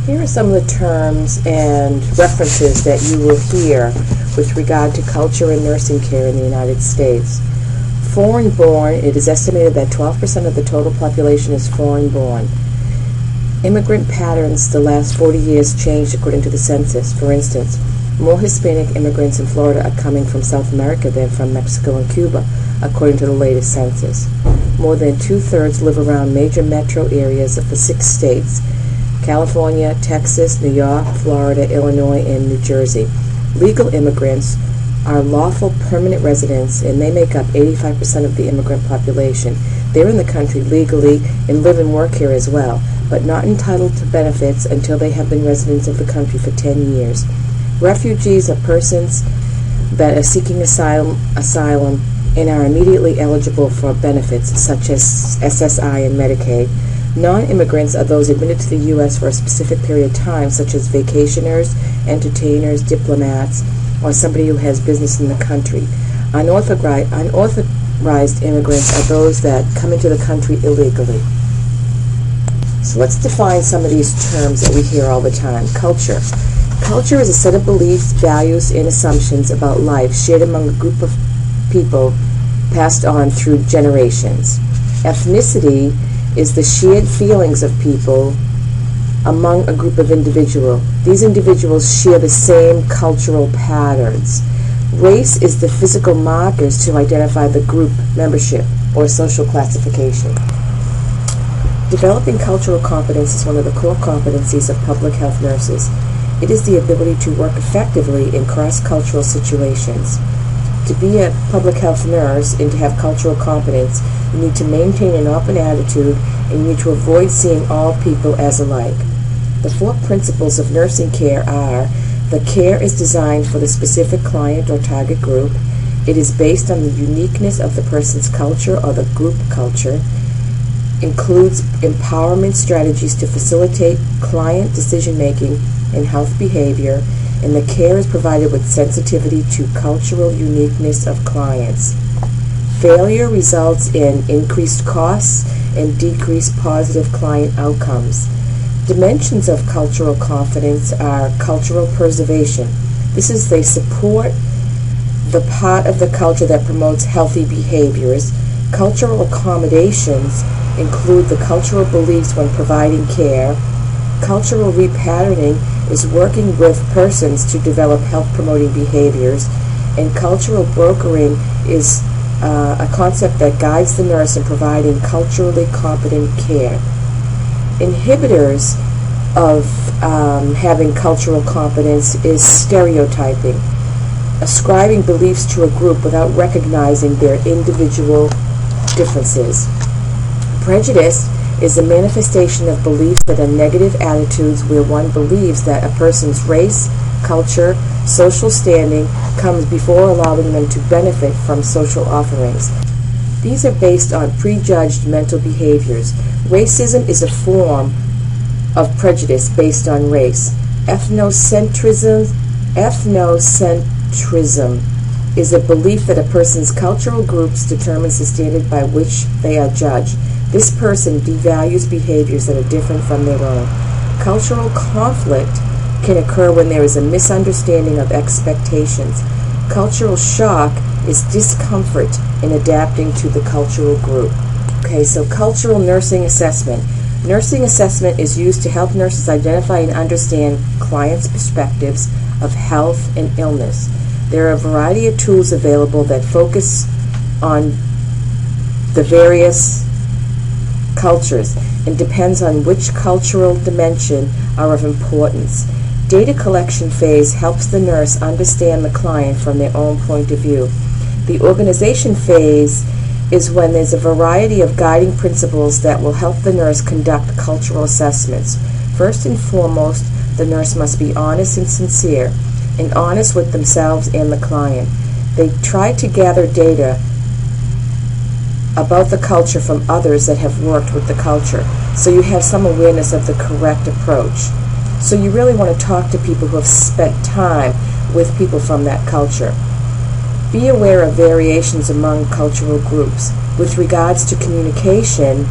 Here are some of the terms and references that you will hear with regard to culture and nursing care in the United States. Foreign-born, it is estimated that 12% of the total population is foreign-born. Immigrant patterns the last 40 years changed according to the census. For instance, more Hispanic immigrants in Florida are coming from South America than from Mexico and Cuba, according to the latest census. More than two-thirds live around major metro areas of the 6 states: California, Texas, New York, Florida, Illinois, and New Jersey. Legal immigrants are lawful permanent residents, and they make up 85% of the immigrant population. They're in the country legally and live and work here as well, but not entitled to benefits until they have been residents of the country for 10 years. Refugees are persons that are seeking asylum and are immediately eligible for benefits such as SSI and Medicaid. Non-immigrants are those admitted to the U.S. for a specific period of time, such as vacationers, entertainers, diplomats, or somebody who has business in the country. Unauthorized immigrants are those that come into the country illegally. So let's define some of these terms that we hear all the time. Culture. Culture is a set of beliefs, values, and assumptions about life shared among a group of people passed on through generations. Ethnicity is the shared feelings of people among a group of individuals. These individuals share the same cultural patterns. Race is the physical markers to identify the group membership or social classification. Developing cultural competence is one of the core competencies of public health nurses. It is the ability to work effectively in cross-cultural situations. To be a public health nurse and to have cultural competence, you need to maintain an open attitude and you need to avoid seeing all people as alike. The 4 principles of nursing care are: the care is designed for the specific client or target group. It is based on the uniqueness of the person's culture or the group culture. Includes empowerment strategies to facilitate client decision-making and health behavior, and the care is provided with sensitivity to cultural uniqueness of clients. Failure results in increased costs and decreased positive client outcomes. Dimensions of cultural competence are cultural preservation. This is they support the part of the culture that promotes healthy behaviors. Cultural accommodations include the cultural beliefs when providing care. Cultural repatterning is working with persons to develop health-promoting behaviors. And cultural brokering is a concept that guides the nurse in providing culturally competent care. Inhibitors of having cultural competence is stereotyping, ascribing beliefs to a group without recognizing their individual differences. Prejudice is a manifestation of beliefs that are negative attitudes where one believes that a person's race, culture, social standing comes before allowing them to benefit from social offerings. These are based on prejudged mental behaviors. Racism is a form of prejudice based on race. Ethnocentrism is a belief that a person's cultural groups determines the standard by which they are judged. This person devalues behaviors that are different from their own. Cultural conflict can occur when there is a misunderstanding of expectations. Cultural shock is discomfort in adapting to the cultural group. Okay, so cultural nursing assessment. Nursing assessment is used to help nurses identify and understand clients' perspectives of health and illness. There are a variety of tools available that focus on the various cultures and depends on which cultural dimension are of importance. Data collection phase helps the nurse understand the client from their own point of view. The organization phase is when there's a variety of guiding principles that will help the nurse conduct cultural assessments. First and foremost, the nurse must be honest and sincere, and honest with themselves and the client. They try to gather data about the culture from others that have worked with the culture, so you have some awareness of the correct approach. So you really want to talk to people who have spent time with people from that culture. Be aware of variations among cultural groups. With regards to communication,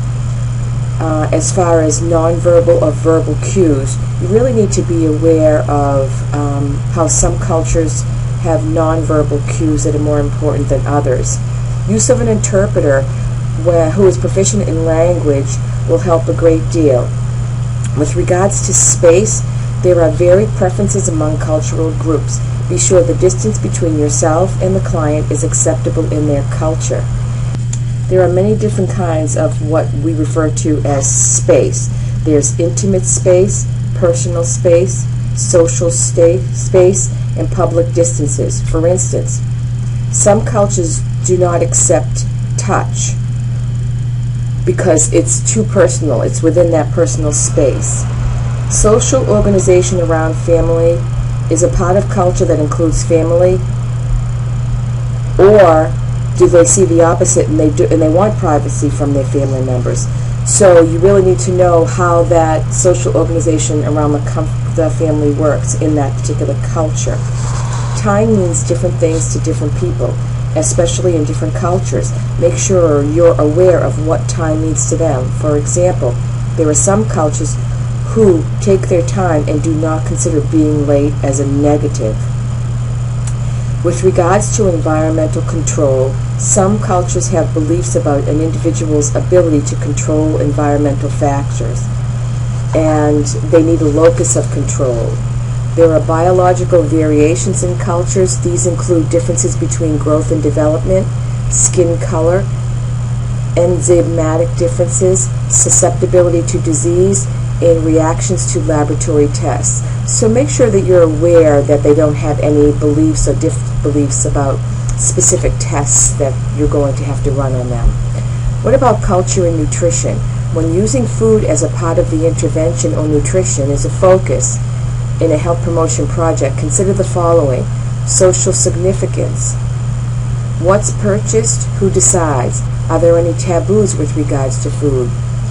as far as nonverbal or verbal cues, you really need to be aware of how some cultures have nonverbal cues that are more important than others. Use of an interpreter who is proficient in language will help a great deal. With regards to space, there are varied preferences among cultural groups. Be sure the distance between yourself and the client is acceptable in their culture. There are many different kinds of what we refer to as space. There's intimate space, personal space, social space, and public distances. For instance, some cultures do not accept touch because it's too personal. It's within that personal space. Social organization around family is a part of culture that includes family, or do they see the opposite and they want privacy from their family members? So you really need to know how that social organization around the family works in that particular culture. Time means different things to different people, especially in different cultures. Make sure you're aware of what time means to them. For example, there are some cultures who take their time and do not consider being late as a negative. With regards to environmental control, some cultures have beliefs about an individual's ability to control environmental factors, and they need a locus of control. There are biological variations in cultures. These include differences between growth and development, skin color, enzymatic differences, susceptibility to disease, and reactions to laboratory tests. So make sure that you're aware that they don't have any beliefs or beliefs about specific tests that you're going to have to run on them. What about culture and nutrition? When using food as a part of the intervention or nutrition is a focus in a health promotion project, consider the following. Social significance. What's purchased? Who decides? Are there any taboos with regards to food?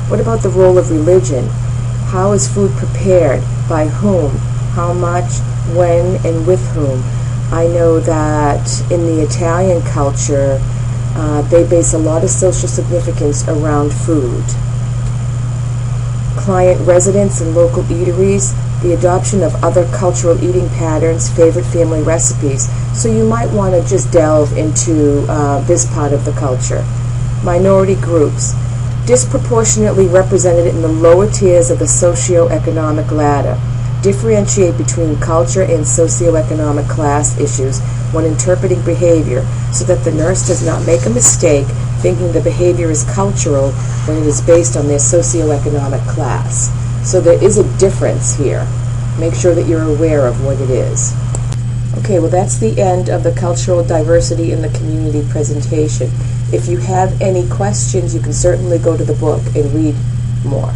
What about the role of religion? How is food prepared? By whom? How much? When? And with whom? I know that in the Italian culture, they base a lot of social significance around food. Client residence and local eateries, the adoption of other cultural eating patterns, favorite family recipes. So you might want to just delve into this part of the culture. Minority groups, disproportionately represented in the lower tiers of the socioeconomic ladder. Differentiate between culture and socioeconomic class issues when interpreting behavior so that the nurse does not make a mistake thinking the behavior is cultural when it is based on their socioeconomic class. So there is a difference here. Make sure that you're aware of what it is. Okay, well that's the end of the cultural diversity in the community presentation. If you have any questions, you can certainly go to the book and read more.